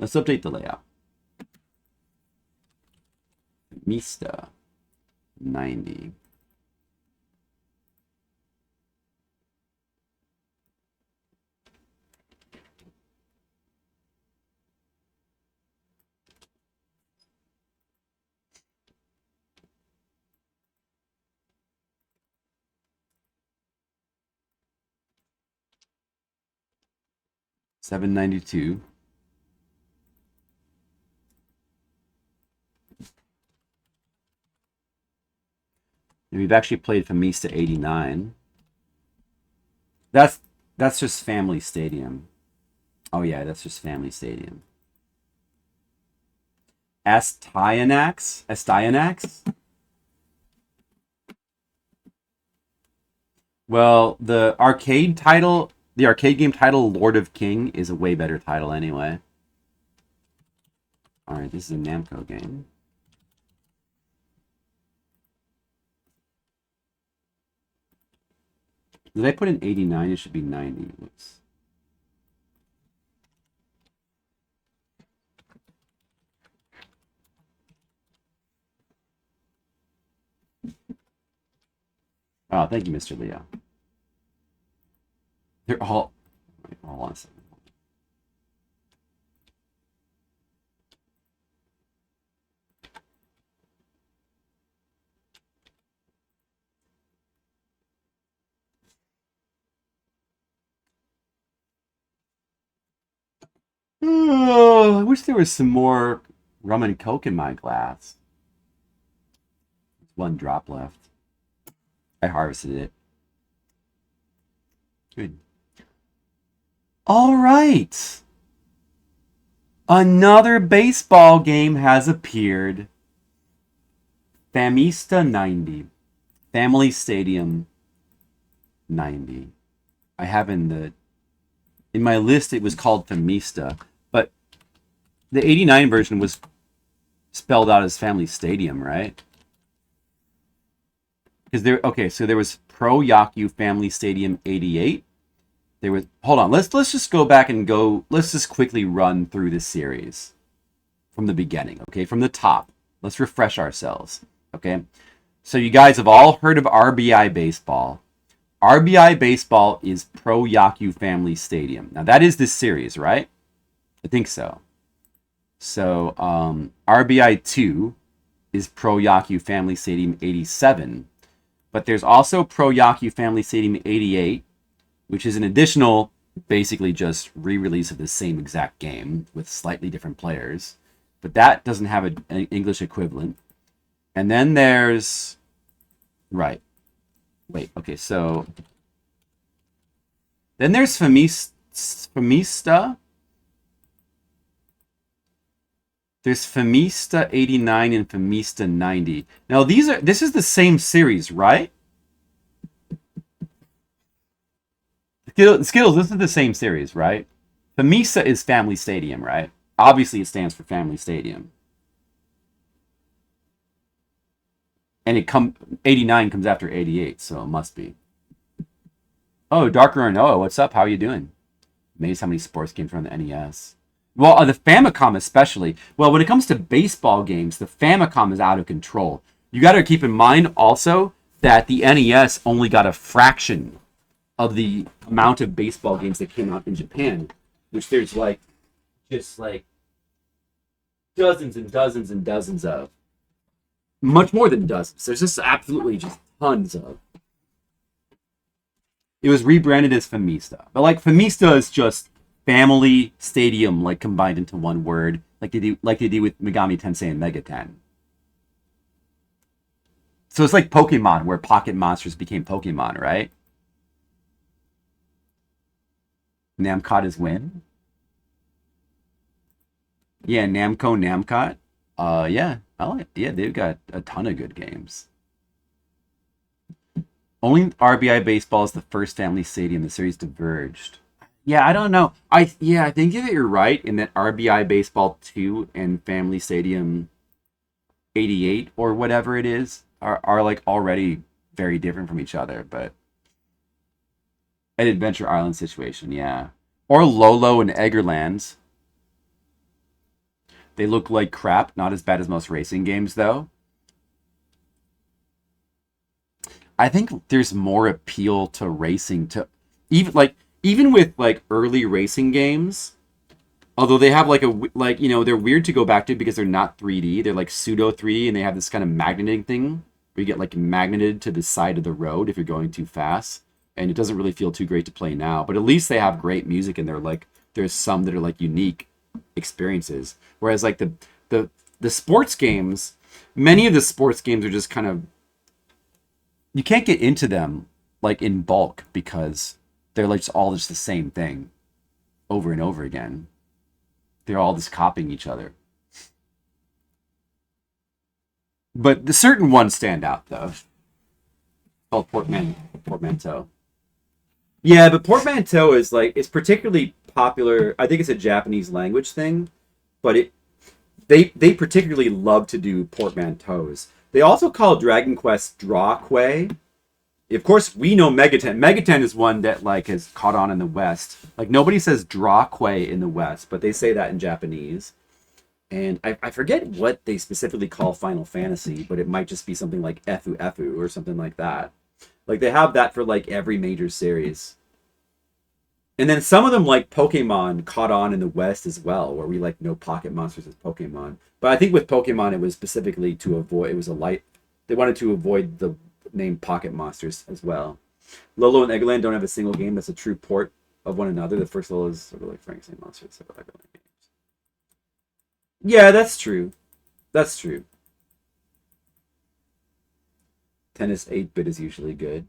Let's update the layout. Famista 90. $792. And we've actually played Famista 89. That's just Family Stadium. Oh yeah, that's just Family Stadium. Astyanax? Well, the arcade game title, Lord of King, is a way better title anyway. Alright, this is a Namco game. Did I put in 89? It should be 90. Whoops. Oh, thank you, Mr. Leo. They're all... Wait, hold on a second. Oh, I wish there was some more rum and coke in my glass. One drop left. I harvested it. Good. All right. Another baseball game has appeared. Famista 90. Family Stadium 90. I have in my list it was called Famista, but the 89 version was spelled out as Family Stadium, right? Because so there was Pro Yaku Family Stadium 88. There was hold on, let's just go back and let's just quickly run through this series from the beginning, okay? From the top. Let's refresh ourselves. Okay. So you guys have all heard of RBI Baseball. RBI Baseball is Pro Yaku Family Stadium. Now that is this series, right? I think so. So RBI 2 is Pro Yaku Family Stadium 87. But there's also Pro Yaku Family Stadium 88, which is an additional, basically just re-release of the same exact game with slightly different players. But that doesn't have an English equivalent. And then there's... Right. Wait, okay, so... Then there's Famista. There's Famista 89 and Famista 90. Now this is the same series, right? Skittles, this is the same series, right? Famista is Family Stadium, right? Obviously it stands for Family Stadium. And 89 comes after 88, so it must be. Oh, Darker Noah, what's up? How are you doing? Amazed how many sports games are on the NES. Well, the Famicom especially. Well, when it comes to baseball games, the Famicom is out of control. You got to keep in mind also that the NES only got a fraction of the amount of baseball games that came out in Japan, which there's just dozens and dozens and dozens of. Much more than dozens. There's just absolutely just tons of. It was rebranded as Famista. But Famista is just Family Stadium combined into one word, like they do with Megami Tensei and Mega 10. So it's like Pokemon, where Pocket Monsters became Pokemon, right? Namcot is win. Yeah, Namcot. Yeah. Yeah, they've got a ton of good games. Only RBI Baseball is the first Family Stadium. The series diverged. Yeah, I don't know. I think that you're right in that RBI Baseball 2 and Family Stadium 88 or whatever it is are already very different from each other, but an Adventure Island situation, yeah. Or Lolo and Eggerlands. They look like crap. Not as bad as most racing games, though. I think there's more appeal to racing to even with like early racing games. Although they have like they're weird to go back to because they're not 3D. They're like pseudo 3D, and they have this kind of magneting thing where you get like magneted to the side of the road if you're going too fast, and it doesn't really feel too great to play now. But at least they have great music, and they're like there's some that are like unique experiences. Whereas like the sports games, many of the sports games are just kind of you can't get into them like in bulk because they're like just the same thing over and over again. They're all just copying each other. But the certain ones stand out though. Called Portmanteau. Yeah, but Portmanteau is like it's particularly popular. I think it's a Japanese language thing, but they particularly love to do portmanteaus. They also call Dragon Quest Drawquay. Of course, we know Megaten. Megaten is one that like has caught on in the West. Like nobody says Drawquay in the West, but they say that in Japanese. And I forget what they specifically call Final Fantasy, but it might just be something like Efu Efu or something like that. Like they have that for like every major series. And then some of them like Pokemon caught on in the West as well, where we like know pocket monsters as Pokemon. But I think with Pokemon it was specifically to avoid they wanted to avoid the name Pocket Monsters as well. Lolo and Eggland don't have a single game that's a true port of one another. The first Lolo is sort of like Frankenstein Monsters. Yeah, that's true. That's true. Tennis 8-bit is usually good.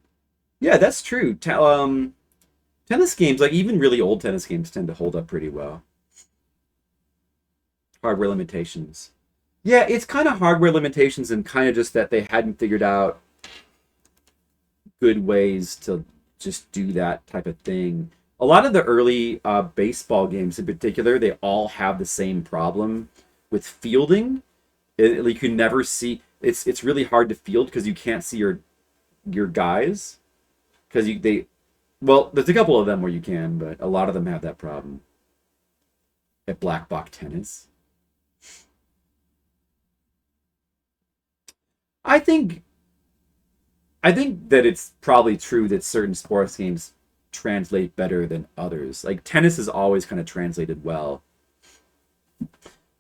Yeah, that's true. Tennis games, like even really old tennis games, tend to hold up pretty well. Hardware limitations. Yeah, it's kind of hardware limitations and kind of just that they hadn't figured out good ways to just do that type of thing. A lot of the early baseball games in particular, they all have the same problem with fielding. You can never see it's really hard to field because you can't see your guys because there's a couple of them where you can, but a lot of them have that problem. At Black Box Tennis. I think that it's probably true that certain sports games translate better than others. Like tennis is always kind of translated well.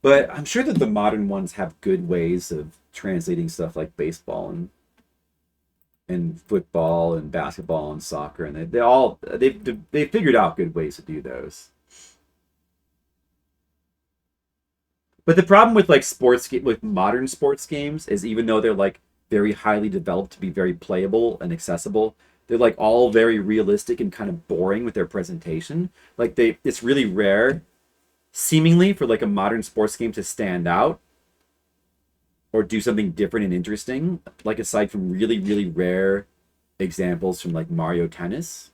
But I'm sure that the modern ones have good ways of translating stuff like baseball and football and basketball and soccer, and they figured out good ways to do those. But the problem with like with modern sports games is even though they're like very highly developed to be very playable and accessible, they're like all very realistic and kind of boring with their presentation. Like it's really rare, seemingly, for like a modern sports game to stand out or do something different and interesting. Like aside from really, really rare examples from like Mario Tennis.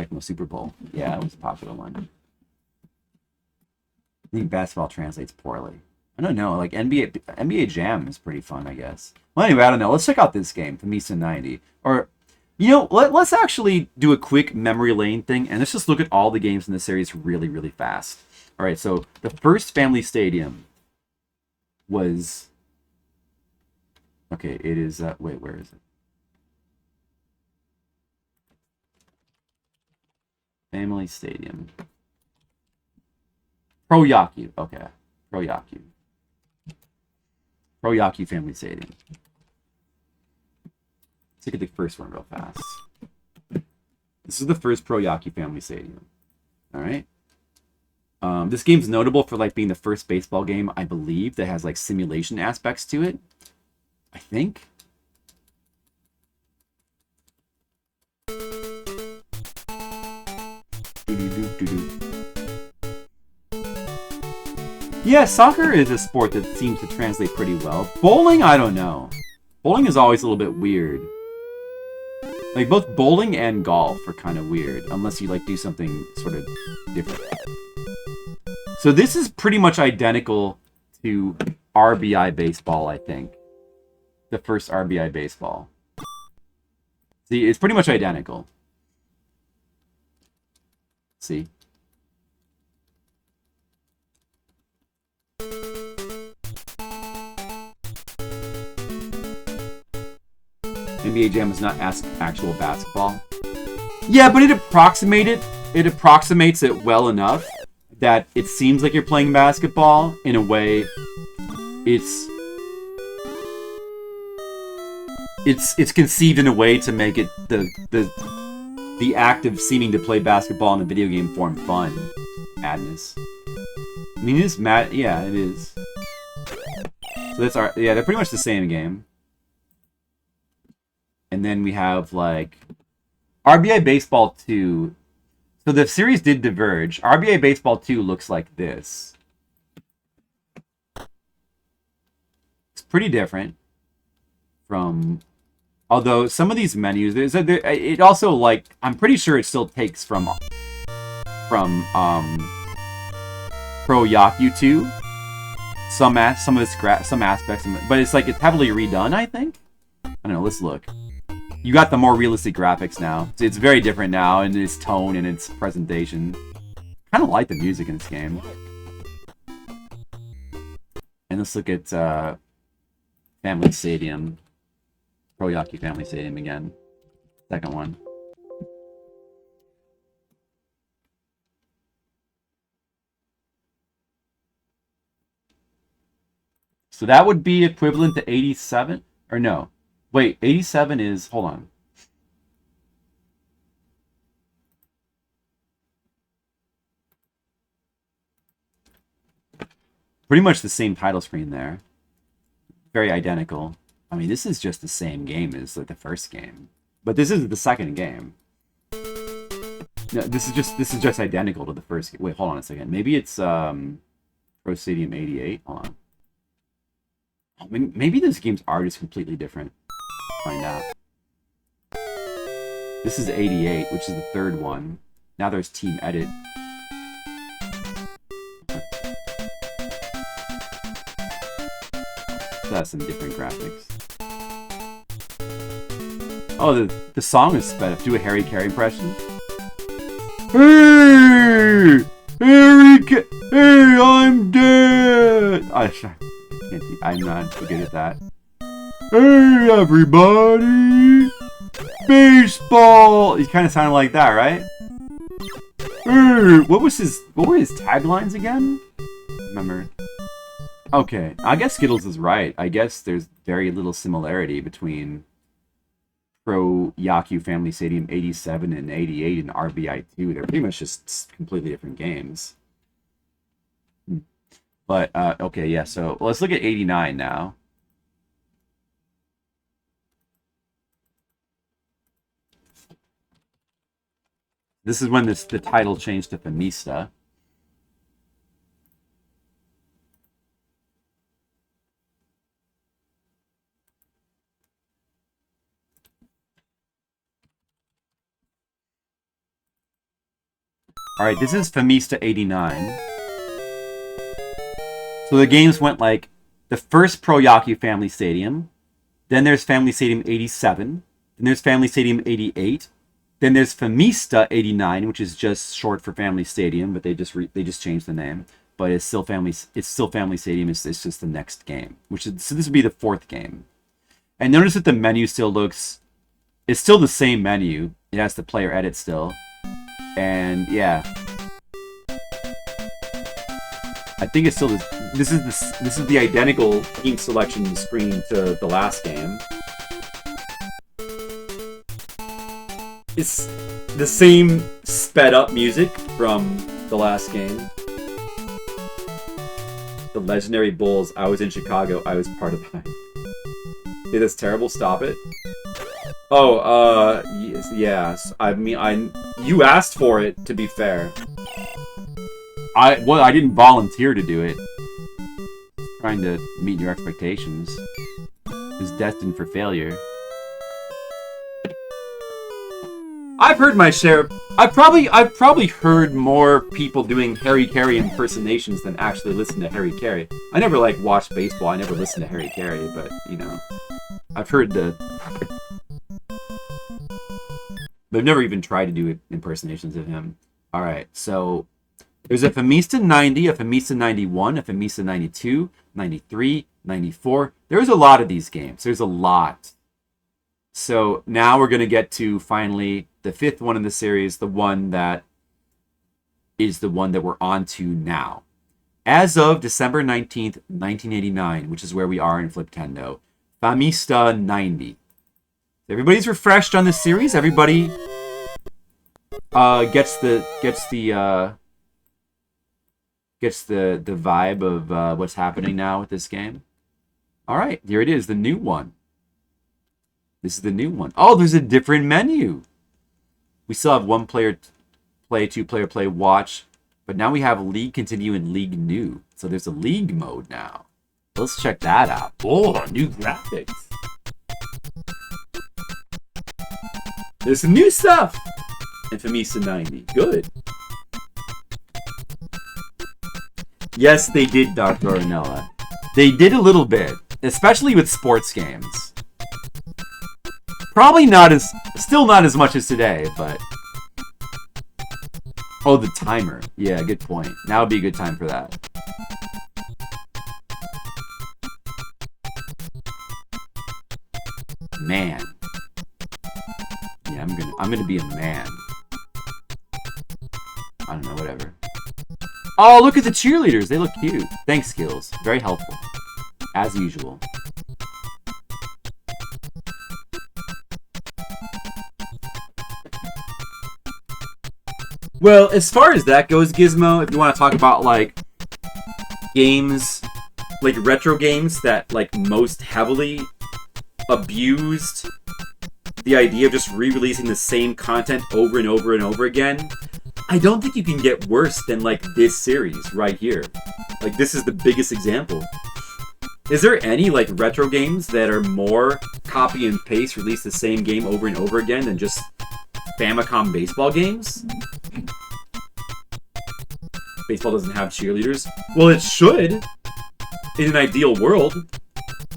Tecmo Super Bowl. Yeah, it was a popular one. I think basketball translates poorly. I don't know. Like NBA Jam is pretty fun, I guess. Well, anyway, I don't know. Let's check out this game, Famista 90. Or, let's actually do a quick memory lane thing, and let's just look at all the games in the series really, really fast. All right, so the first Family Stadium was... Okay, it is... wait, where is it? Family Stadium. Pro Yaku. Okay. Pro Yaku. Pro Yaku Family Stadium. Let's look at the first one real fast. This is the first Pro Yaku Family Stadium. Alright. This game's notable for like being the first baseball game, I believe, that has like simulation aspects to it. I think. Yeah, soccer is a sport that seems to translate pretty well. Bowling, I don't know. Bowling is always a little bit weird. Like, both bowling and golf are kind of weird, unless you, like, do something sort of different. So this is pretty much identical to RBI Baseball, I think. The first RBI Baseball. See, it's pretty much identical. See? NBA Jam is not actual basketball. Yeah, but it approximates it well enough that it seems like you're playing basketball in a way. It's conceived in a way to make it the act of seeming to play basketball in a video game form fun. Madness. I mean, it is mad. Yeah, it is. So that's our. Yeah, they're pretty much the same game. And then we have like RBI Baseball 2. So the series did diverge. RBI Baseball 2 looks like this. It's pretty different from. Although some of these menus, it also like I'm pretty sure it still takes from Pro Yaku 2. Some aspects, but it's like it's heavily redone. I think. I don't know. Let's look. You got the more realistic graphics now. It's very different now in its tone and its presentation. Kind of like the music in this game. And let's look at Family Stadium. Pro Yaku Family Stadium again. Second one. So that would be equivalent to 87? Or no. Wait, 87 is... Hold on. Pretty much the same title screen there. Very identical. I mean, this is just the same game as like the first game. But this isn't the second game. No, this is just identical to the first game. Wait, hold on a second. Maybe it's Pro Stadium 88. Hold on. I mean, maybe those games are just completely different. Find out. This is 88, which is the third one. Now there's Team Edit. That's some different graphics. Oh, the song is sped up. Do a Harry Carey impression. Hey! Hey, I'm dead! I'm not good at that. Hey, everybody! Baseball! He kind of sounded like that, right? Hey, what were his taglines again? Remember? Okay, I guess Skittles is right. I guess there's very little similarity between Pro Yaku Family Stadium 87 and 88 and RBI 2. They're pretty much just completely different games. But, okay, yeah, so let's look at 89 now. This is when the title changed to Famista. Alright, this is Famista 89. So the games went like the first Pro Yaku Family Stadium, then there's Family Stadium 87, then there's Family Stadium 88, then there's Famista 89, which is just short for Family Stadium, but they just changed the name. But it's still Family Stadium. It's just the next game, so this would be the fourth game. And notice that the menu still looks, it's still the same menu. It has the player edit still. And yeah, I think it's still this is the identical team selection screen to the last game. It's the same sped up music from the last game. The legendary Bulls. I was in Chicago. I was part of that. Hey, that's terrible. Stop it. Oh, yes. I mean, you asked for it, to be fair. I didn't volunteer to do it. Trying to meet your expectations is destined for failure. I've heard my share. I've probably heard more people doing Harry Carey impersonations than actually listen to Harry Carey. I never watched baseball. I never listened to Harry Carey, but you know, I've heard but I've never even tried to do impersonations of him. All right, so there's a Famista 90, a Famista 91, a Famista 92, 93, 94. There's a lot of these games. There's a lot. So now we're going to get to finally the 5th one in the series, the one that is the one that we're on to now. As of December 19th, 1989, which is where we are in Fliptendo, Famista 90. Everybody's refreshed on this series. Everybody gets the vibe of what's happening now with this game. All right, here it is, the new one. This is the new one. Oh, there's a different menu. We still have 1 player play, 2 player play, watch, but now we have League Continue and League New. So there's a League mode now. Let's check that out. Oh, new graphics. There's some new stuff in Famista 90. Good. Yes, they did, Dr. Ornella. They did a little bit, especially with sports games. Probably still not as much as today, but... Oh, the timer. Yeah, good point. Now would be a good time for that. Man. Yeah, I'm gonna be a man. I don't know, whatever. Oh, look at the cheerleaders. They look cute. Thanks, Skills. Very helpful. As usual. Well, as far as that goes, Gizmo, if you want to talk about, like, games, like, retro games that, like, most heavily abused the idea of just re-releasing the same content over and over and over again, I don't think you can get worse than, like, this series right here. Like, this is the biggest example. Is there any, like, retro games that are more copy and paste, release the same game over and over again than just Famicom baseball games? Baseball doesn't have cheerleaders. Well, it should. In an ideal world.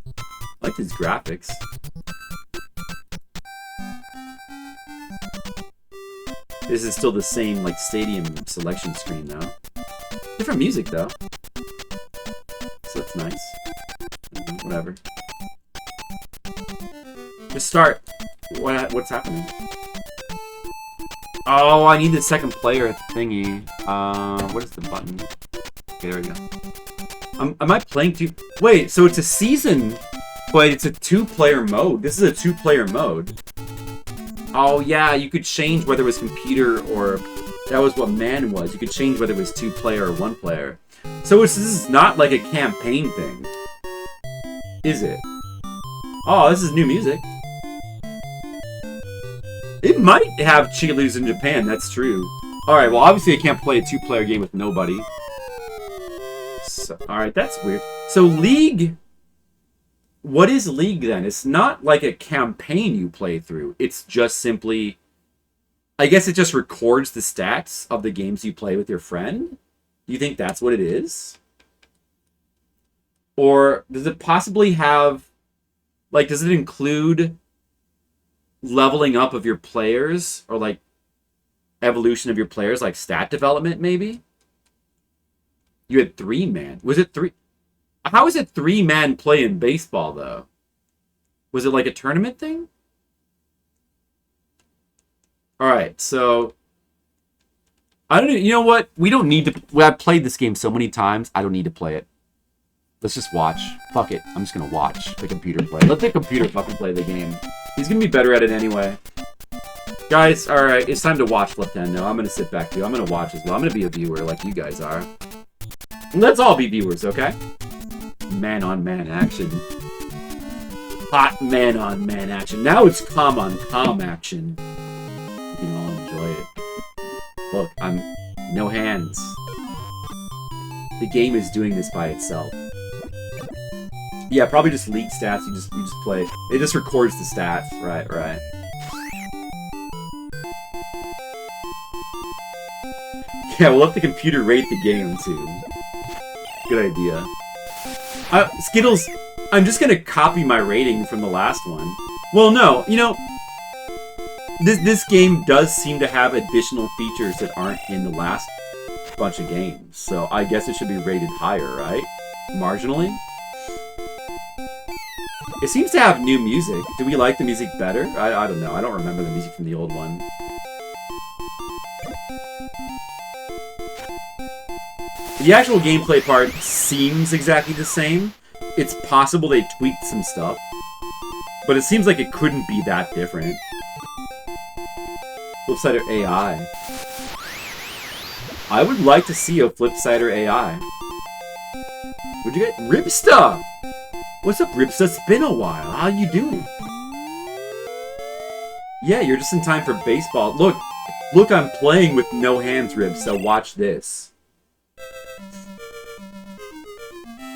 I like these graphics. This is still the same, like, stadium selection screen, though. Different music, though. So that's nice. Whatever. Just start. What's happening? Oh, I need the second player thingy. What is the button? Okay, there we go. Am I playing two? Wait, so it's a season, but it's a 2-player mode. This is a 2-player mode. Oh, yeah, you could change whether it was computer or... That was what man was. You could change whether it was 2-player or 1-player. So this is not like a campaign thing. Is it? Oh, this is new music. It might have cheerleaders in Japan, that's true. Alright, well, obviously I can't play a 2-player game with nobody. So, alright, that's weird. So, League... What is League, then? It's not like a campaign you play through. It's just simply... I guess it just records the stats of the games you play with your friend? Do you think that's what it is? Or does it possibly have... Like, does it include... leveling up of your players, or like evolution of your players, like stat development, maybe? You had 3-man. Was it 3? How is it 3-man play in baseball, though? Was it like a tournament thing? Alright, so... I don't know, you know what? We don't need to... I've played this game so many times, I don't need to play it. Let's just watch. Fuck it. I'm just gonna watch the computer play. Let the computer fucking play the game. He's gonna be better at it anyway. Guys, alright, it's time to watch Fliptendo. I'm gonna sit back too. I'm gonna watch as well. I'm gonna be a viewer like you guys are. Let's all be viewers, okay? Man-on-man action. Hot man-on-man action. Now it's com-on-com action. You can all enjoy it. Look, I'm... No hands. The game is doing this by itself. Yeah, probably just league stats. You just play. It just records the stats. Right. Yeah, we'll let the computer rate the game too. Good idea. Skittles, I'm just gonna copy my rating from the last one. Well, no, you know, this game does seem to have additional features that aren't in the last bunch of games. So I guess it should be rated higher, right? Marginally. It seems to have new music. Do we like the music better? I don't know. I don't remember the music from the old one. The actual gameplay part seems exactly the same. It's possible they tweaked some stuff. But it seems like it couldn't be that different. Flipsider AI. I would like to see a Flipsider AI. What'd you get? Ribsta! What's up, Ribsta? It's been a while. How you doing? Yeah, you're just in time for baseball. Look, I'm playing with no hands, Ribsta. Watch this.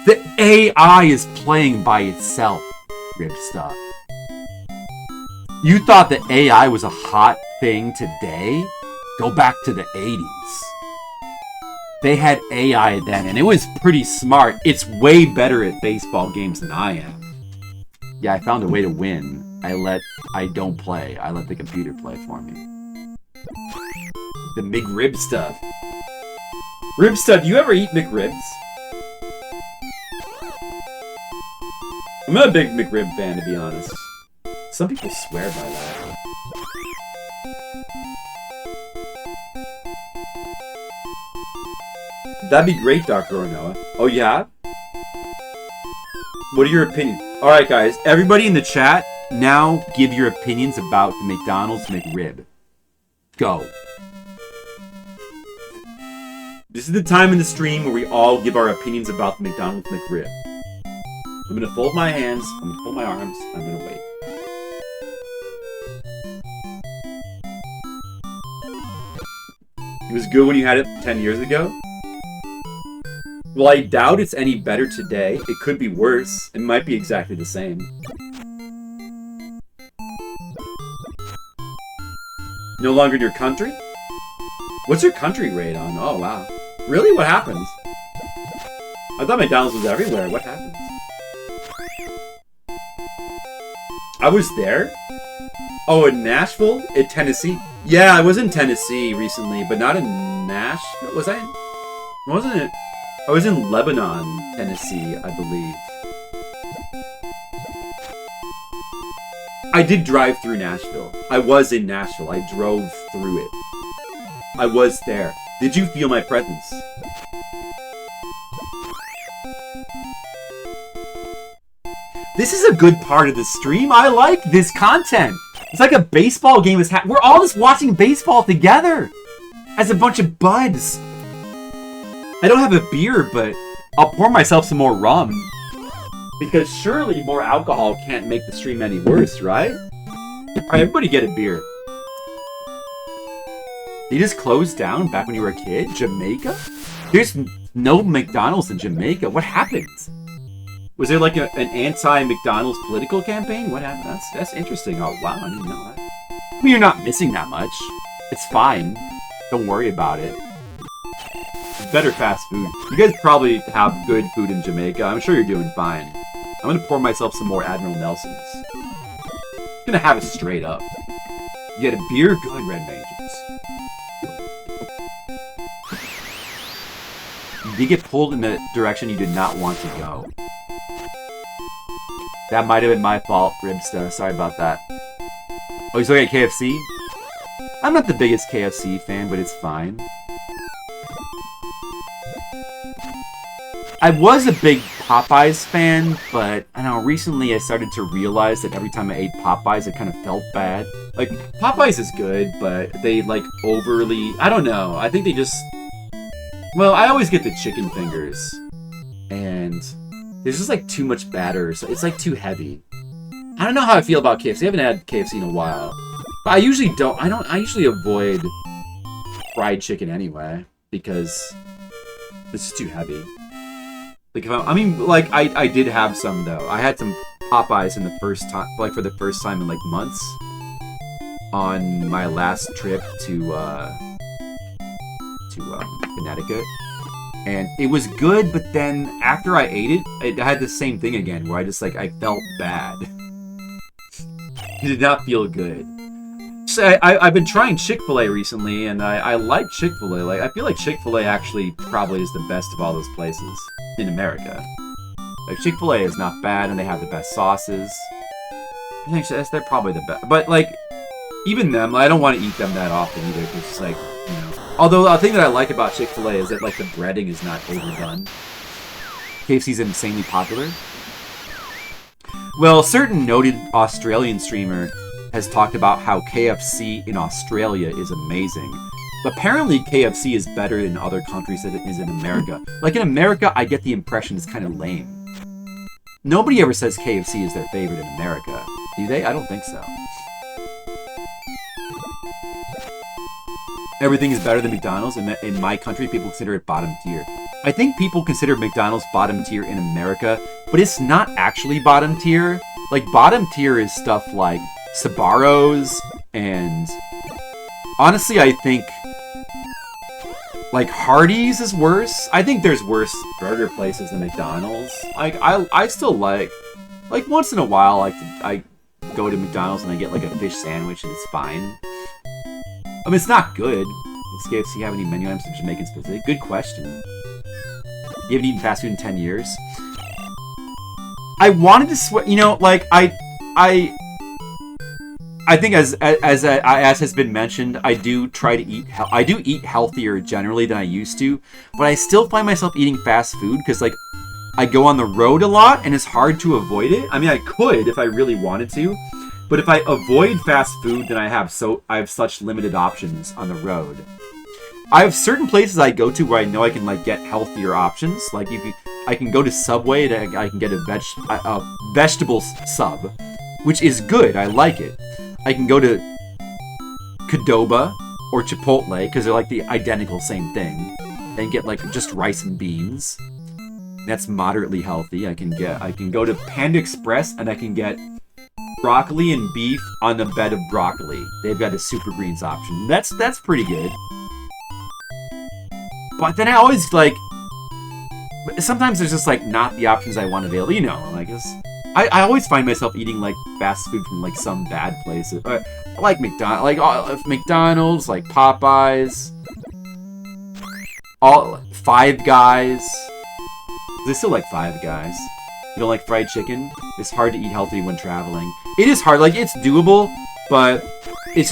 The AI is playing by itself, Ribsta. You thought the AI was a hot thing today? Go back to the 80s. They had AI then, and it was pretty smart. It's way better at baseball games than I am. Yeah, I found a way to win. I don't play. I let the computer play for me. The McRib stuff. Ribsta, do you ever eat McRibs? I'm not a big McRib fan, to be honest. Some people swear by that. That'd be great, Dr. Ornoa. Oh, yeah? What are your opinions? Alright, guys. Everybody in the chat, now give your opinions about the McDonald's McRib. Go. This is the time in the stream where we all give our opinions about the McDonald's McRib. I'm gonna fold my hands, I'm gonna fold my arms, I'm gonna wait. It was good when you had it 10 years ago? Well, I doubt it's any better today. It could be worse. It might be exactly the same. No longer in your country? What's your country rate on? Oh, wow. Really? What happens? I thought McDonald's was everywhere. What happens? I was there? Oh, in Nashville? In Tennessee? Yeah, I was in Tennessee recently, but not in Nashville. Was I in... Wasn't it... I was in Lebanon, Tennessee, I believe. I did drive through Nashville. I was in Nashville. I drove through it. I was there. Did you feel my presence? This is a good part of the stream. I like this content. It's like a baseball game is we're all just watching baseball together as a bunch of buds. I don't have a beer, but I'll pour myself some more rum. Because surely more alcohol can't make the stream any worse, right? Alright, everybody get a beer. They just closed down back when you were a kid? Jamaica? There's no McDonald's in Jamaica. What happened? Was there like an anti-McDonald's political campaign? What happened? That's interesting. Oh, wow, I didn't know that. I mean, you're not missing that much. It's fine. Don't worry about it. Better fast food. You guys probably have good food in Jamaica. I'm sure you're doing fine. I'm gonna pour myself some more Admiral Nelsons. I'm gonna have it straight up. You get a beer? Good, Red Mages. You did get pulled in the direction you did not want to go. That might have been my fault, Ribsta. Sorry about that. Oh, you still get KFC? I'm not the biggest KFC fan, but it's fine. I was a big Popeyes fan, but I don't know, recently I started to realize that every time I ate Popeyes, it kind of felt bad. Like, Popeyes is good, but they, like, overly... I don't know. I think they just... Well, I always get the chicken fingers. And there's just, like, too much batter. So it's, like, too heavy. I don't know how I feel about KFC. I haven't had KFC in a while. But I usually don't... I usually avoid fried chicken anyway. Because it's just too heavy. Like, if I mean, like, I did have some, though. I had some Popeyes in the first time, like, for the first time in, like, months. On my last trip to Connecticut. And it was good, but then after I ate it, I had the same thing again, where I just, like, I felt bad. It did not feel good. So I've been trying Chick-fil-A recently, and I like Chick-fil-A. Like, I feel like Chick-fil-A actually probably is the best of all those places in America. Like, Chick-fil-A is not bad, and they have the best sauces. I think they're probably the best. But, like, even them, I don't want to eat them that often either, because it's like, you know. Although, the thing that I like about Chick-fil-A is that, like, the breading is not overdone. KFC's insanely popular. Well, a certain noted Australian streamer has talked about how KFC in Australia is amazing. Apparently, KFC is better in other countries than it is in America. Like, in America, I get the impression it's kind of lame. Nobody ever says KFC is their favorite in America. Do they? I don't think so. Everything is better than McDonald's. In my country, people consider it bottom tier. I think people consider McDonald's bottom tier in America, but it's not actually bottom tier. Like, bottom tier is stuff like Sbarro's, and honestly, I think like Hardee's is worse. I think there's worse burger places than McDonald's. Like, I still like once in a while, I go to McDonald's and I get like a fish sandwich and it's fine. I mean, it's not good. Does KFC have any menu items that Jamaican specific? Good question. You haven't eaten fast food in 10 years? I wanted to swear, you know, like, I think as has been mentioned, I do try to eat, I do eat healthier generally than I used to, but I still find myself eating fast food because, like, I go on the road a lot and it's hard to avoid it. I mean, I could if I really wanted to, but if I avoid fast food, then I have such limited options on the road. I have certain places I go to where I know I can, like, get healthier options. Like, I can go to Subway and I can get a vegetable sub, which is good. I like it. I can go to Qdoba or Chipotle because they're like the identical same thing, and get like just rice and beans. That's moderately healthy. I can go to Panda Express and I can get broccoli and beef on a bed of broccoli. They've got a super greens option. That's pretty good. But then I always like, sometimes there's just like not the options I want available. You know, like I always find myself eating like fast food from like some bad places. I like McDonald's, like Popeyes, all Five Guys. They still like Five Guys. You don't like fried chicken? It's hard to eat healthy when traveling. It is hard. Like, it's doable, but it's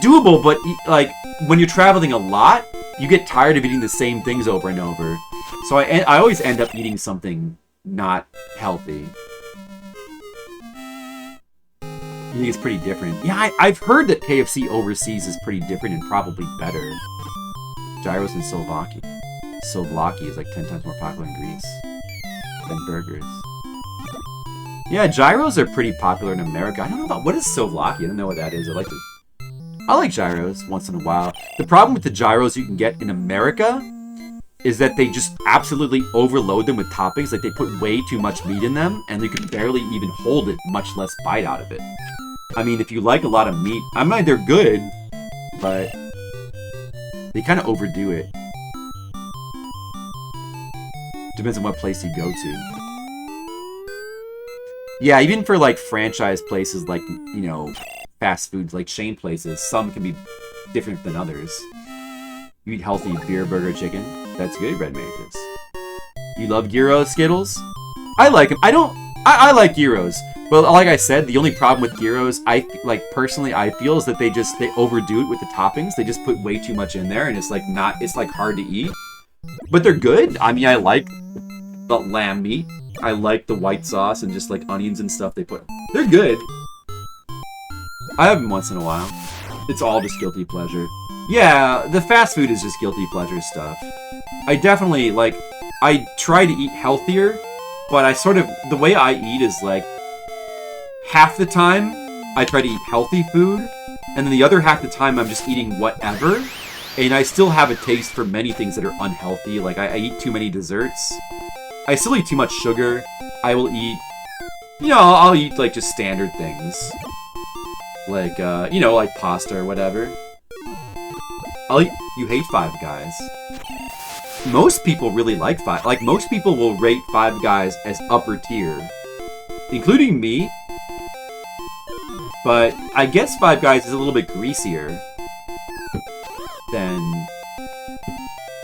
doable. But like when you're traveling a lot, you get tired of eating the same things over and over. So I always end up eating something not healthy. I think it's pretty different. Yeah, I've heard that KFC overseas is pretty different and probably better. Gyros in Slovakia. Slovakia is like 10 times more popular in Greece than burgers. Yeah, gyros are pretty popular in America. I don't know about, what is Slovakia? I don't know what that is. I like gyros once in a while. The problem with the gyros you can get in America is that they just absolutely overload them with toppings. Like, they put way too much meat in them, and you can barely even hold it, much less bite out of it. I mean, if you like a lot of meat, I mean, they're good, but they kind of overdo it. Depends on what place you go to. Yeah, even for, like, franchise places, like, you know, fast foods, like chain places, some can be different than others. You eat healthy beer, burger, chicken. That's good, Red Mages. You love gyros, Skittles? I like them. I like gyros. But like I said, the only problem with gyros, personally, I feel is that they overdo it with the toppings. They just put way too much in there, and it's like hard to eat. But they're good. I mean, I like the lamb meat. I like the white sauce and just like onions and stuff they put. They're good. I have them once in a while. It's all just guilty pleasure. Yeah, the fast food is just guilty pleasure stuff. I definitely, like, I try to eat healthier, but the way I eat is, like, half the time I try to eat healthy food, and then the other half the time I'm just eating whatever, and I still have a taste for many things that are unhealthy. Like, I eat too many desserts. I still eat too much sugar. I will eat, you know, I'll eat, like, just standard things. Like, you know, like pasta or whatever. You hate Five Guys. Most people really like most people will rate Five Guys as upper tier. Including me. But I guess Five Guys is a little bit greasier than...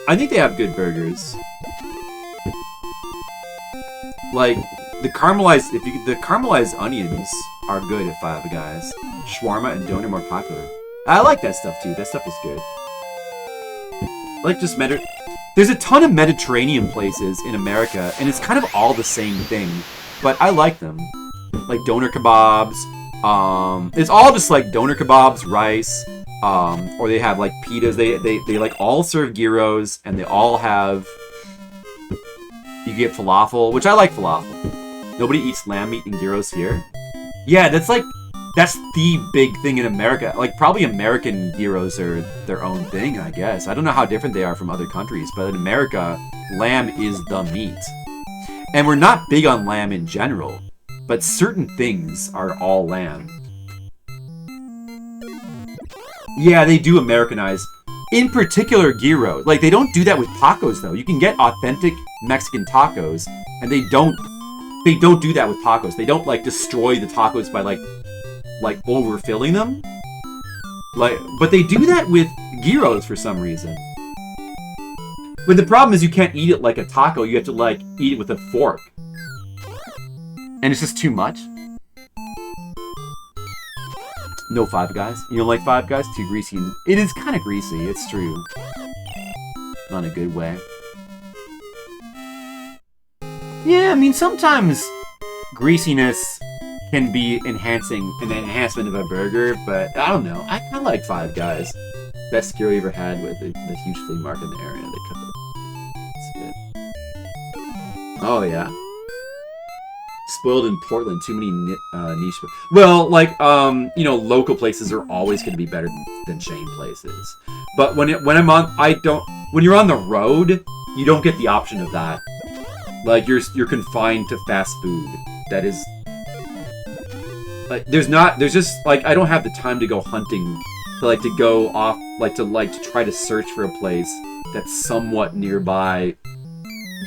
I think they have good burgers. Like the caramelized onions are good at Five Guys. Shawarma and doner are more popular. I like that stuff too. That stuff is good. Like just there's a ton of Mediterranean places in America, and it's kind of all the same thing, but I like them. Like doner kebabs. It's all just like doner kebabs, rice, or they have like pitas. They like all serve gyros, and they all have. You get falafel, which I like falafel. Nobody eats lamb meat and gyros here. Yeah, that's the big thing in America. Like, probably American gyros are their own thing, I guess. I don't know how different they are from other countries, but in America, lamb is the meat. And we're not big on lamb in general, but certain things are all lamb. Yeah, they do Americanize. In particular, gyros. Like, they don't do that with tacos, though. You can get authentic Mexican tacos, and they don't do that with tacos. They don't, like, destroy the tacos by, like overfilling them. But they do that with gyros for some reason. But the problem is you can't eat it like a taco. You have to, like, eat it with a fork. And it's just too much. No Five Guys. You don't like Five Guys? Too greasy. It is kind of greasy. It's true. Not in a good way. Yeah, I mean, sometimes greasiness can be an enhancement of a burger, but I don't know. I kind of like Five Guys. Best security we ever had with the huge flea market in the area. They cut the... It's good. Oh, yeah. Spoiled in Portland, too many niche... Well, like, you know, local places are always going to be better than chain places. But when you're on the road, you don't get the option of that. Like, you're confined to fast food. That is... Like, there's just, like, I don't have the time to go hunting, to go off, to try to search for a place that's somewhat nearby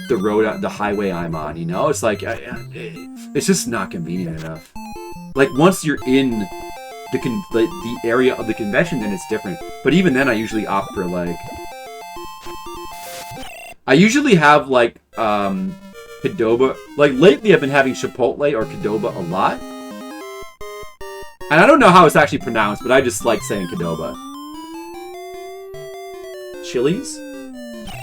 the highway I'm on, you know? It's like, it's just not convenient enough. Like, once you're in the area of the convention, then it's different. But even then, I usually opt for, like... I usually have, like, Qdoba. Like, lately I've been having Chipotle or Qdoba a lot. And I don't know how it's actually pronounced, but I just like saying Qdoba. Chili's?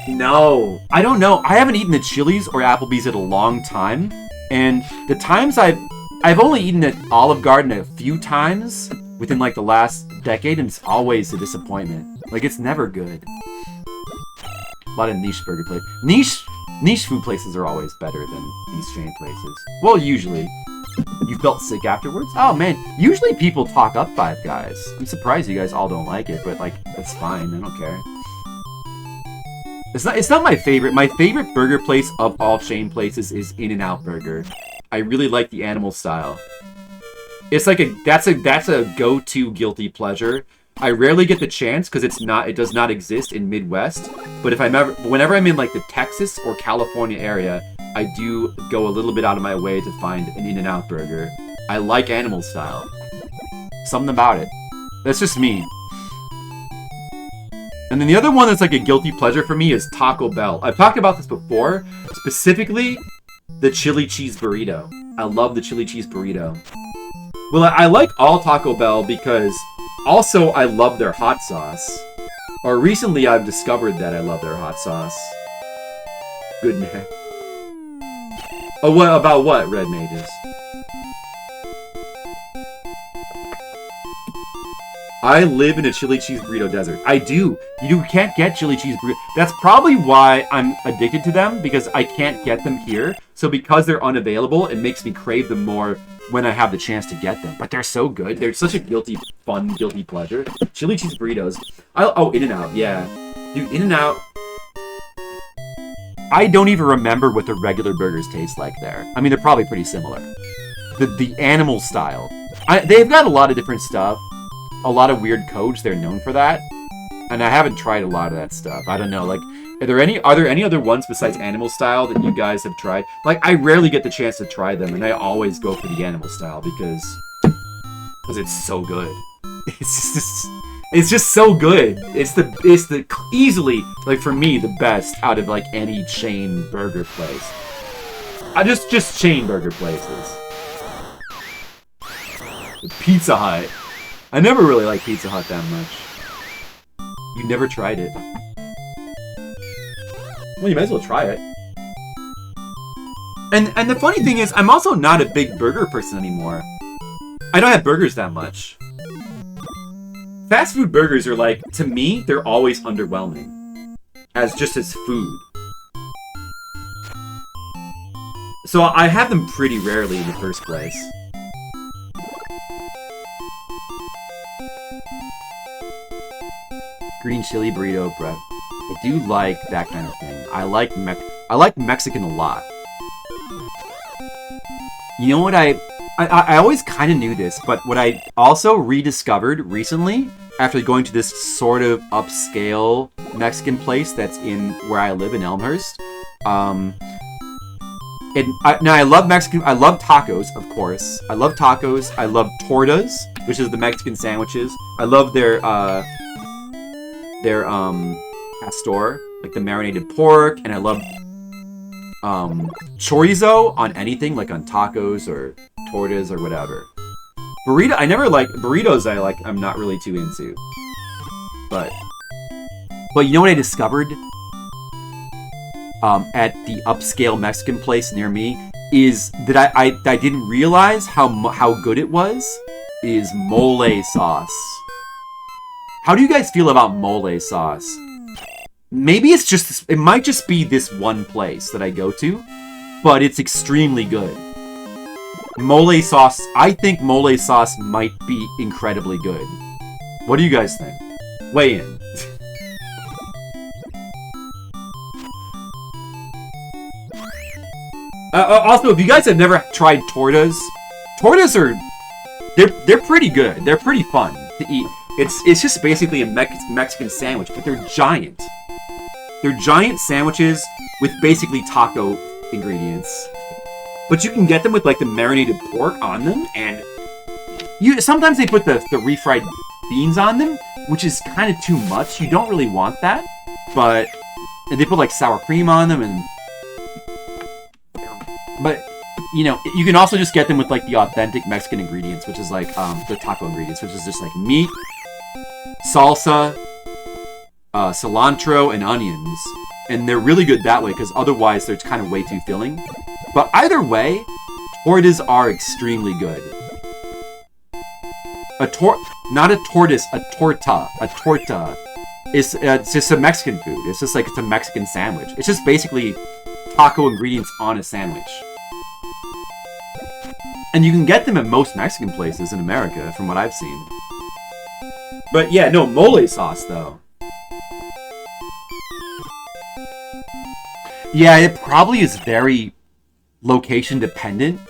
No. I don't know. I haven't eaten at Chili's or Applebee's in a long time. And the times I've only eaten at Olive Garden a few times within, like, the last decade, and it's always a disappointment. Like, it's never good. A lot of niche burger places. Niche food places are always better than these chain places. Well, usually. You felt sick afterwards? Oh, man. Usually people talk up Five Guys. I'm surprised you guys all don't like it, but, like, that's fine. I don't care. It's not my favorite. My favorite burger place of all chain places is In-N-Out Burger. I really like the animal style. It's like that's a go-to guilty pleasure. I rarely get the chance because it does not exist in Midwest. But whenever I'm in, like, the Texas or California area, I do go a little bit out of my way to find an In-N-Out Burger. I like animal style. Something about it. That's just me. And then the other one that's like a guilty pleasure for me is Taco Bell. I've talked about this before. Specifically, the chili cheese burrito. I love the chili cheese burrito. Well, I like all Taco Bell because also I love their hot sauce. Or recently I've discovered that I love their hot sauce. Good man. Oh, what about what, Red Mages? I live in a chili cheese burrito desert. I do. You can't get chili cheese burrito. That's probably why I'm addicted to them, because I can't get them here. So because they're unavailable, it makes me crave them more when I have the chance to get them. But they're so good. They're such a fun guilty pleasure. Chili cheese burritos. Oh, In-N-Out, yeah. Dude, In-N-Out. I don't even remember what the regular burgers taste like there. I mean, they're probably pretty similar. The animal style. They've got a lot of different stuff. A lot of weird codes. They're known for that. And I haven't tried a lot of that stuff. I don't know, like, are there any other ones besides animal style that you guys have tried? Like, I rarely get the chance to try them, and I always go for the animal style because it's so good. It's just so good. It's the easily, like, for me, the best out of, like, any chain burger place. I just chain burger places. Pizza Hut. I never really liked Pizza Hut that much. You never tried it. Well, you might as well try it. And the funny thing is, I'm also not a big burger person anymore. I don't have burgers that much. Fast food burgers are like, to me, they're always underwhelming. As food. So I have them pretty rarely in the first place. Green chili burrito, bro. I do like that kind of thing. I like Mexican a lot. You know what I always kind of knew this, but what I also rediscovered recently, after going to this sort of upscale Mexican place that's in where I live in Elmhurst, now I love Mexican. I love tacos, of course. I love tacos. I love tortas, which is the Mexican sandwiches. I love their pastor, like the marinated pork, and I love chorizo on anything, like on tacos or tortas or whatever. Burrito, I never like burritos. I'm not really too into. But you know what I discovered? At the upscale Mexican place near me is that I didn't realize how good it was. Is mole sauce. How do you guys feel about mole sauce? Maybe it might just be this one place that I go to, but it's extremely good. Mole sauce, I think mole sauce might be incredibly good. What do you guys think? Weigh in. Also, if you guys have never tried tortas are they're pretty good. They're pretty fun to eat. It's just basically a Mexican sandwich, but they're giant. They're giant sandwiches with basically taco ingredients. But you can get them with like the marinated pork on them, and sometimes they put the refried beans on them, which is kind of too much. You don't really want that, but they put like sour cream on them, but you know, you can also just get them with like the authentic Mexican ingredients, which is like the taco ingredients, which is just like meat, salsa, cilantro, and onions. And they're really good that way, because otherwise they're kind of way too filling. But either way, tortas are extremely good. Not a tortoise, a torta. A torta. It's just a Mexican food. It's just like it's a Mexican sandwich. It's just basically taco ingredients on a sandwich. And you can get them at most Mexican places in America, from what I've seen. But yeah, no, mole sauce, though. Yeah, it probably is very location dependent.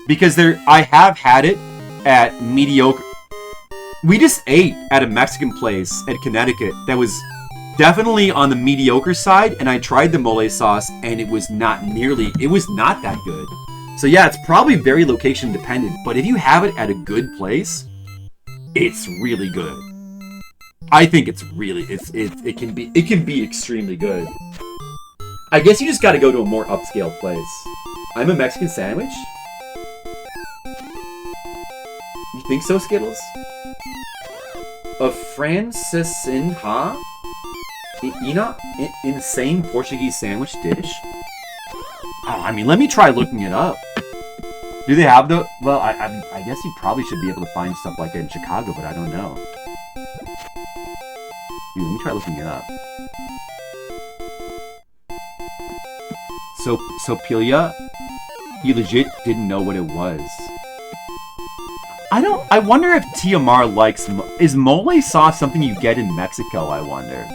Because I have had it at mediocre... We just ate at a Mexican place at Connecticut that was definitely on the mediocre side, and I tried the mole sauce, and it was not that good. So yeah, it's probably very location dependent, but if you have it at a good place, it's really good. I think it can be extremely good. I guess you just gotta go to a more upscale place. I'm a Mexican sandwich? You think so, Skittles? A francesinha? Insane Portuguese sandwich dish? Oh, I mean, let me try looking it up. Do they have the... Well, I guess you probably should be able to find stuff like it in Chicago, but I don't know. Dude, let me try looking it up. So Pilia, he legit didn't know what it was. I wonder if Tiamar likes... Is mole sauce something you get in Mexico, I wonder?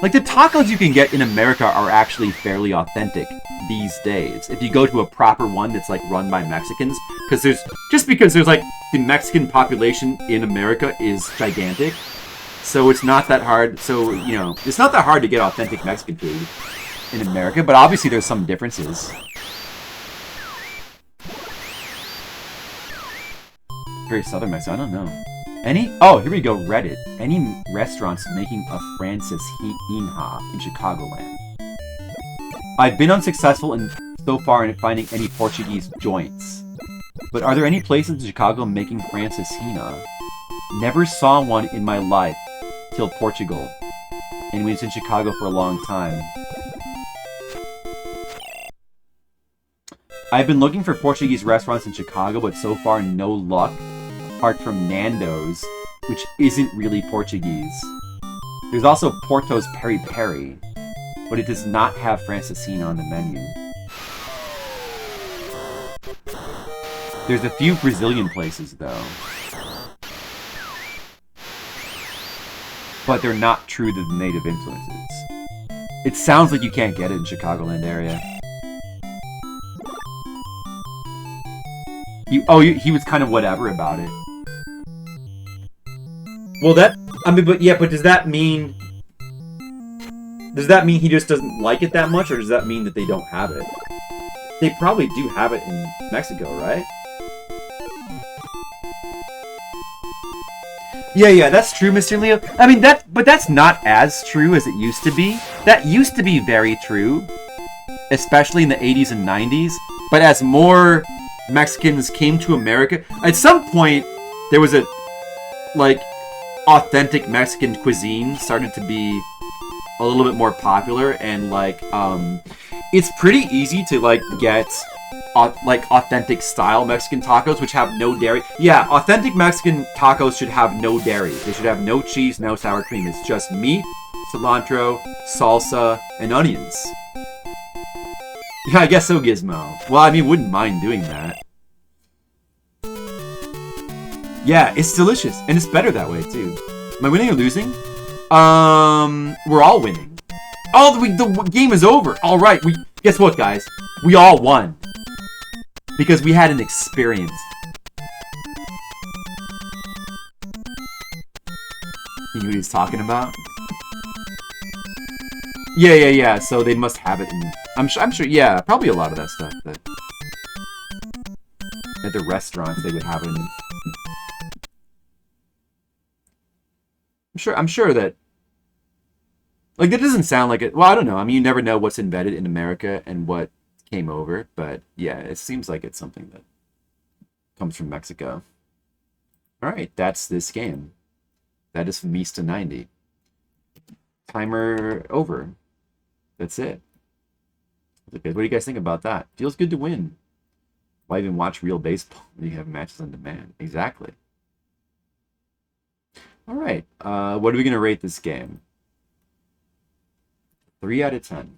Like, the tacos you can get in America are actually fairly authentic these days. If you go to a proper one that's, like, run by Mexicans. Because there's, like, the Mexican population in America is gigantic. So it's not that hard. So, you know, it's not that hard to get authentic Mexican food in America. But obviously there's some differences. Very southern Mexico, I don't know. Oh, here we go, Reddit. Any restaurants making a Francis Hinha in Chicagoland? I've been unsuccessful so far in finding any Portuguese joints. But are there any places in Chicago making Francesinha? Never saw one in my life till Portugal. And we was in Chicago for a long time. I've been looking for Portuguese restaurants in Chicago, but so far no luck, apart from Nando's, which isn't really Portuguese. There's also Porto's Peri Peri, but it does not have Francesinha on the menu. There's a few Brazilian places, though. But they're not true to the native influences. It sounds like you can't get it in Chicagoland area. He was kind of whatever about it. Well, but does that mean he just doesn't like it that much, or does that mean that they don't have it? They probably do have it in Mexico, right? Yeah, that's true, Mr. Leo. I mean, but that's not as true as it used to be. That used to be very true, especially in the 80s and 90s. But as more Mexicans came to America, at some point, there was authentic Mexican cuisine started to be a little bit more popular, and it's pretty easy to get authentic style Mexican tacos which have no dairy. Yeah, authentic Mexican tacos should have no dairy. They should have no cheese, no sour cream. It's just meat, cilantro, salsa, and onions. Yeah, I guess so, Gizmo. Well, I mean, wouldn't mind doing that. Yeah, it's delicious, and it's better that way too. Am I winning or losing? We're all winning. Oh, the game is over. All right, guess what, guys? We all won because we had an experience. You knew what he's talking about? Yeah. So they must have it in. I'm sure. Yeah, probably a lot of that stuff. But at the restaurants, they would have it in. I'm sure that. That doesn't sound like it. Well, I don't know. I mean, you never know what's embedded in America and what came over. But yeah, it seems like it's something that comes from Mexico. All right, that's this game. That is Famista 90. Timer over. That's it. What do you guys think about that? Feels good to win. Why even watch real baseball when you have matches on demand? Exactly. All right. What are we going to rate this game? 3 out of 10.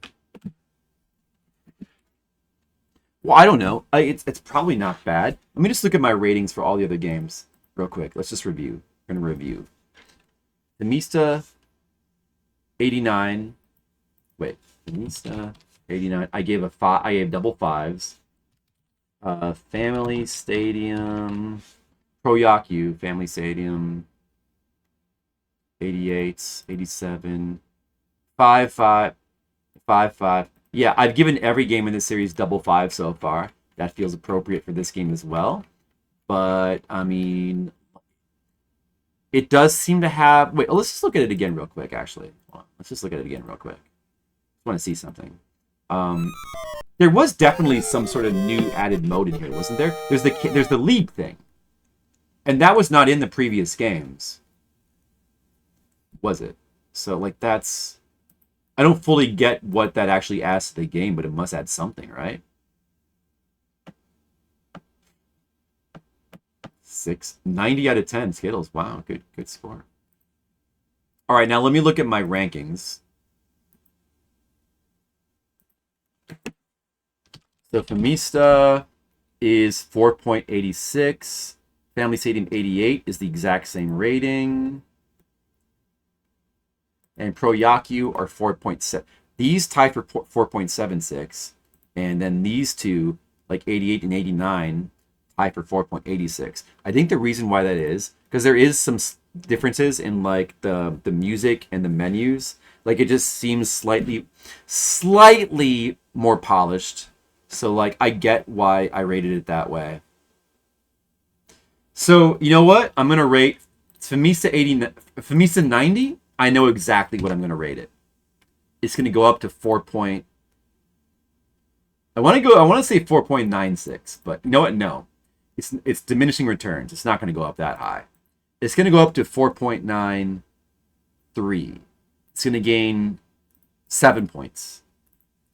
Well, I don't know. It's probably not bad. Let me just look at my ratings for all the other games real quick. Let's just review. We're going to review. Famista 89. Wait, Famista 89. I gave double fives. Family Stadium. Pro Yaku Family Stadium. 88, 87. 5. Yeah, I've given every game in this series double 5 so far. That feels appropriate for this game as well. But, I mean, it does seem to have... Wait, let's just look at it again real quick, actually. Let's just look at it again real quick. I want to see something. There was definitely some sort of new added mode in here, wasn't there? There's the league thing. And that was not in the previous games. Was it? So, that's... I don't fully get what that actually adds to the game, but it must add something, right? 90 out of 10 Skittles. Wow, good score. All right, now let me look at my rankings. So Famista is 4.86. Family Stadium 88 is the exact same rating. And Pro Yaku are 4.7. These tie for 4.76. And then these two, 88 and 89, tie for 4.86. I think the reason why that is, because there is some differences in, the music and the menus. It just seems slightly more polished. So, I get why I rated it that way. So, you know what? I'm going to rate Famista 90. I know exactly what I'm going to rate it. It's going to go up to 4.8. I want to go. I want to say 4.96, but you know what? No, it's diminishing returns. It's not going to go up that high. It's going to go up to 4.93. It's going to gain 7 points.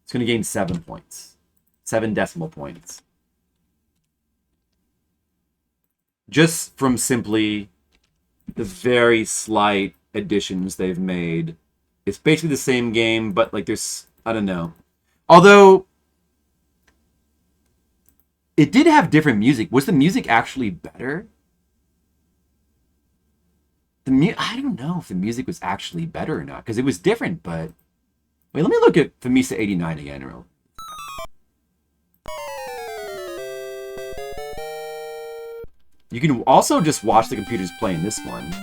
It's going to gain 7 points, 7 decimal points, just from simply the very slight additions they've made. It's basically the same game, but like there's, I don't know. Although it did have different music. Was the music actually better? I don't know if the music was actually better or not, because it was different, but wait, let me look at Famista 89 again, real. You can also just watch the computers playing this one.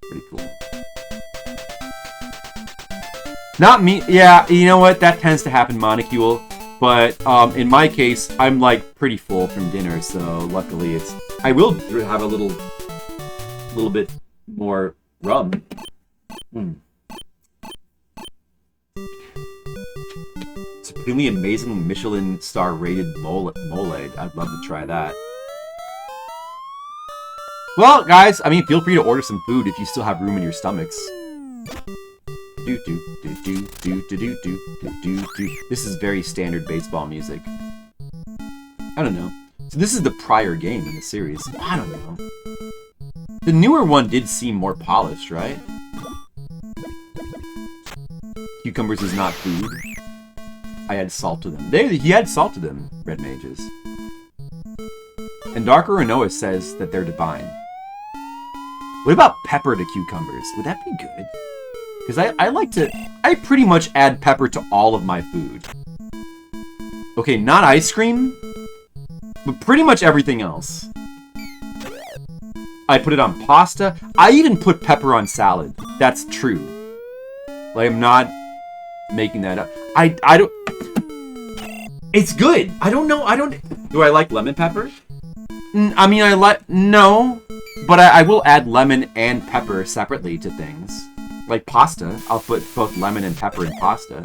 Pretty cool. Not me. Yeah, you know what? That tends to happen, Monocule. But in my case, I'm like pretty full from dinner, so luckily it's. I will have a little bit more rum. Supremely amazing Michelin star rated mole. I'd love to try that. Well, guys, I mean, feel free to order some food if you still have room in your stomachs. This is very standard baseball music. I don't know. So this is the prior game in the series. I don't know. The newer one did seem more polished, right? Cucumbers is not food. I add salt to them. He had salt to them, Red Mages. And Darker Renoa says that they're divine. What about pepper to cucumbers? Would that be good? Because I pretty much add pepper to all of my food. Okay, not ice cream, but pretty much everything else. I put it on pasta. I even put pepper on salad. That's true. Like, I'm not making that up. I don't... It's good. I don't know. Do I like lemon pepper? I mean, no. But I will add lemon and pepper separately to things. Like pasta, I'll put both lemon and pepper in pasta.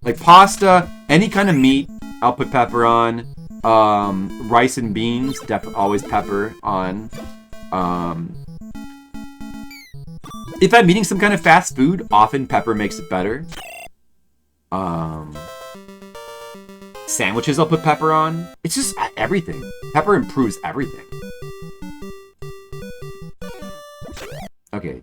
Like pasta, any kind of meat, I'll put pepper on. Rice and beans, always pepper on. If I'm eating some kind of fast food, often pepper makes it better. Sandwiches, I'll put pepper on. It's just everything. Pepper improves everything. Okay.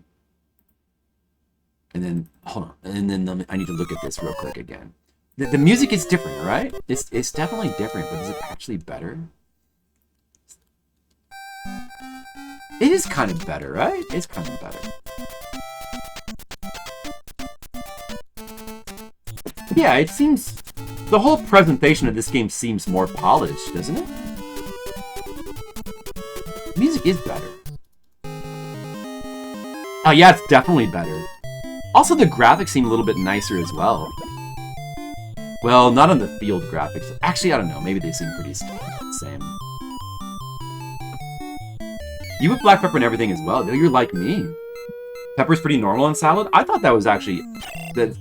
And then, hold on. And then I need to look at this real quick again. The music is different, right? It's definitely different, but is it actually better? It is kind of better, right? It's kind of better. Yeah, it seems... The whole presentation of this game seems more polished, doesn't it? Music is better. Oh yeah, it's definitely better. Also, the graphics seem a little bit nicer as well. Well, not on the field graphics. Actually, I don't know. Maybe they seem pretty same. You put black pepper in everything as well. You're like me. Pepper's pretty normal on salad. I thought that was actually...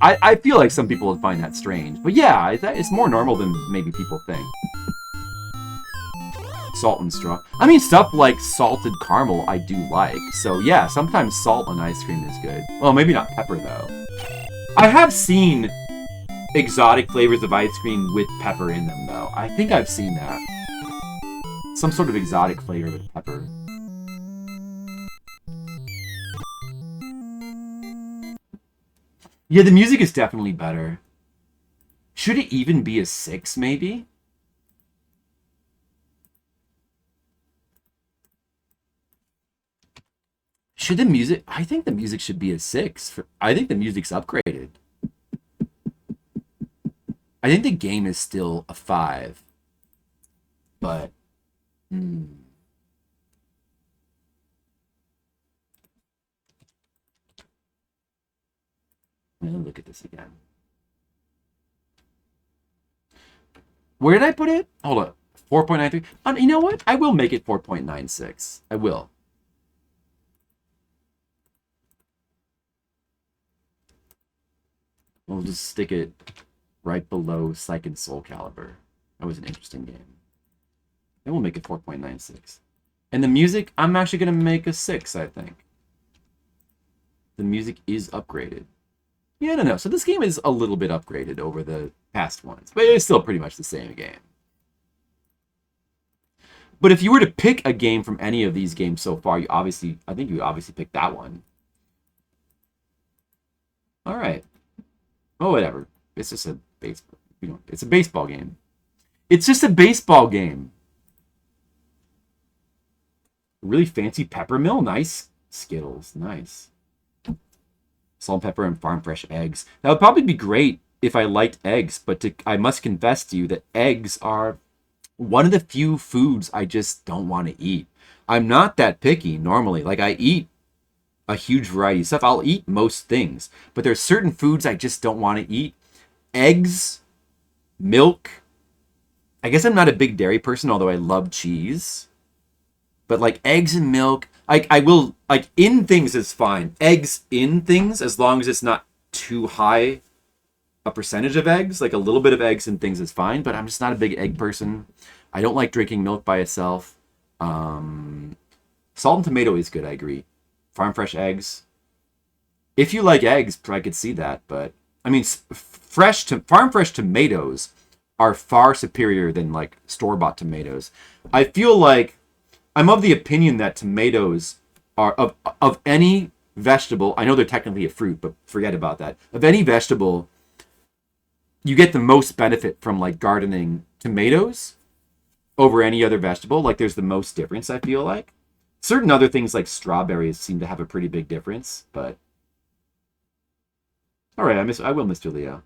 I feel like some people would find that strange. But yeah, it's more normal than maybe people think. Salt and straw. I mean, stuff like salted caramel I do like. So yeah, sometimes salt on ice cream is good. Well, maybe not pepper, though. I have seen exotic flavors of ice cream with pepper in them, though. I think I've seen that. Some sort of exotic flavor with pepper. Yeah, the music is definitely better. Should it even be a 6, maybe? Should the music... I think the music should be a 6. I think the music's upgraded. I think the game is still a 5. But... Let me look at this again. Where did I put it? Hold up. 4.93. You know what? I will make it 4.96. I will. We'll just stick it right below Psych and Soul Calibur. That was an interesting game. And we'll make it 4.96. And the music, I'm actually going to make a 6, I think. The music is upgraded. Yeah, no. So this game is a little bit upgraded over the past ones. But it's still pretty much the same game. But if you were to pick a game from any of these games so far, I think you obviously picked that one. All right. Oh, whatever. It's just a baseball. It's a baseball game. It's just a baseball game. Really fancy pepper mill. Nice. Skittles. Nice. Salt and pepper and farm fresh eggs. That would probably be great if I liked eggs, but I must confess to you that eggs are one of the few foods I just don't want to eat. I'm not that picky normally. Like, I eat a huge variety of stuff. I'll eat most things, but there's certain foods I just don't want to eat. Eggs, milk. I guess I'm not a big dairy person, although I love cheese. But like eggs and milk, I will, like, in things is fine. Eggs in things, as long as it's not too high a percentage of eggs. Like a little bit of eggs in things is fine, but I'm just not a big egg person. I don't like drinking milk by itself. Salt and tomato is good, I agree. Farm fresh eggs. If you like eggs, I could see that, but I mean, farm fresh tomatoes are far superior than like store-bought tomatoes. I feel like I'm of the opinion that tomatoes are of any vegetable. I know they're technically a fruit, but forget about that. Of any vegetable, you get the most benefit from like gardening tomatoes over any other vegetable. Like there's the most difference, I feel like. Certain other things like strawberries seem to have a pretty big difference, but all right, I will, Mr. Leo.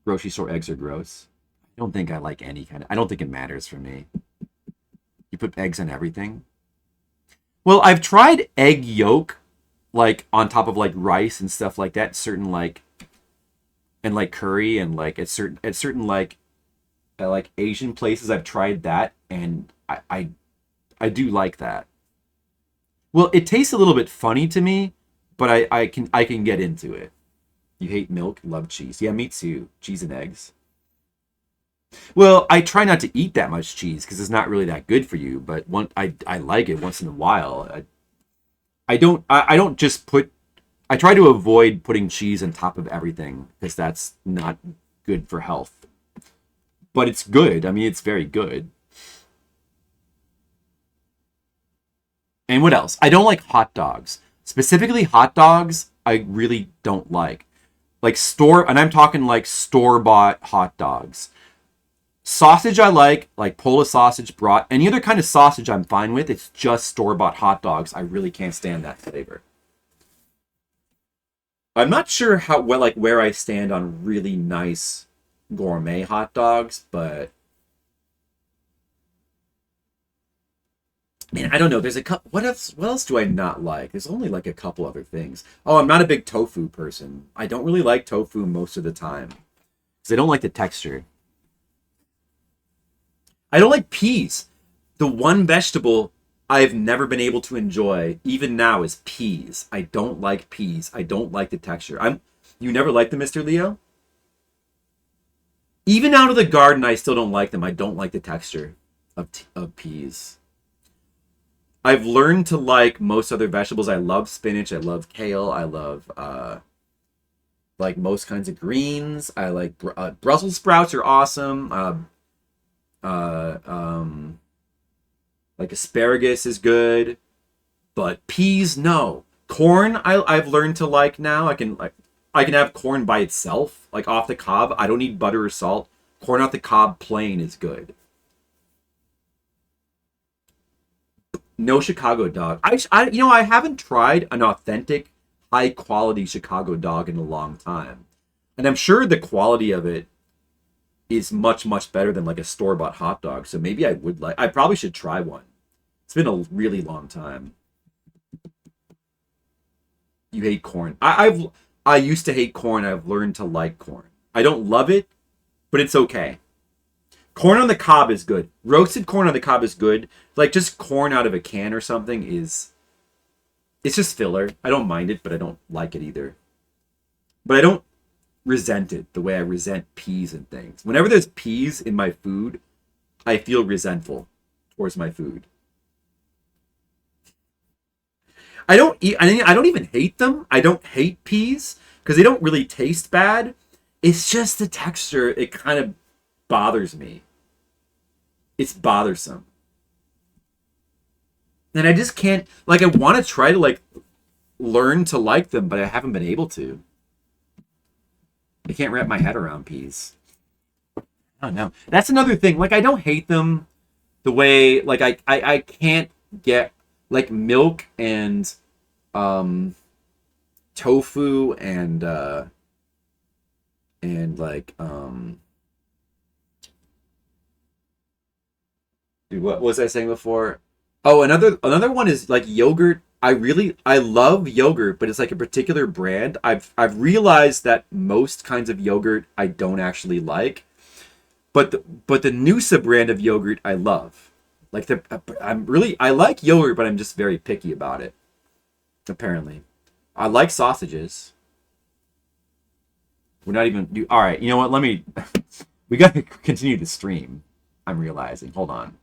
Grocery store eggs are gross. I don't think I like any kind of. I don't think it matters for me. You put eggs on everything. Well, I've tried egg yolk, like on top of like rice and stuff like that. Certain like, and like curry and like at certain like Asian places. I've tried that, and I do like that. Well, it tastes a little bit funny to me, but I can get into it. You hate milk, love cheese. Yeah, me too. Cheese and eggs. Well, I try not to eat that much cheese because it's not really that good for you. But I like it once in a while. I don't just put. I try to avoid putting cheese on top of everything because that's not good for health. But it's good. I mean, it's very good. And what else? I don't like hot dogs. Specifically, hot dogs, I really don't like. And I'm talking like store-bought hot dogs. Sausage I like Polish sausage, brat, any other kind of sausage I'm fine with. It's just store-bought hot dogs. I really can't stand that flavor. I'm not sure where I stand on really nice gourmet hot dogs, but man, I don't know. There's a couple. What else do I not like? There's only like a couple other things. Oh, I'm not a big tofu person. I don't really like tofu most of the time because I don't like the texture. I don't like peas. The one vegetable I've never been able to enjoy, even now, is peas. I don't like peas. I don't like the texture. You never liked them, Mr. Leo? Even out of the garden, I still don't like them. I don't like the texture of peas. I've learned to like most other vegetables. I love spinach. I love kale. I love like most kinds of greens. I like Brussels sprouts are awesome. Like asparagus is good, but peas, no. Corn, I've learned to like now. I can have corn by itself, like off the cob. I don't need butter or salt. Corn off the cob plain is good. No Chicago dog. I haven't tried an authentic, high quality Chicago dog in a long time, and I'm sure the quality of it is much, much better than like a store-bought hot dog. So maybe I probably should try one. It's been a really long time. You hate corn. I used to hate corn. I've learned to like corn. I don't love it, but it's okay. Corn on the cob is good. Roasted corn on the cob is good. Like just corn out of a can or something it's just filler. I don't mind it, but I don't like it either. But I don't resent it the way I resent peas and things. Whenever there's peas in my food, I feel resentful towards my food. I don't eat. I don't even hate them. I don't hate peas because they don't really taste bad. It's just the texture. It kind of bothers me. It's bothersome, and I just can't. Like, I want to try to like learn to like them, but I haven't been able to. I can't wrap my head around peas. I don't know. That's another thing. Like, I don't hate them the way like I can't get like milk and tofu and like dude, what was I saying before? Oh, another one is like yogurt. I love yogurt, but it's like a particular brand. I've realized that most kinds of yogurt I don't actually like, but the Noosa brand of yogurt I love. Like I like yogurt, but I'm just very picky about it. Apparently, I like sausages. We're not even all right. You know what? Let me. We got to continue to stream. I'm realizing. Hold on.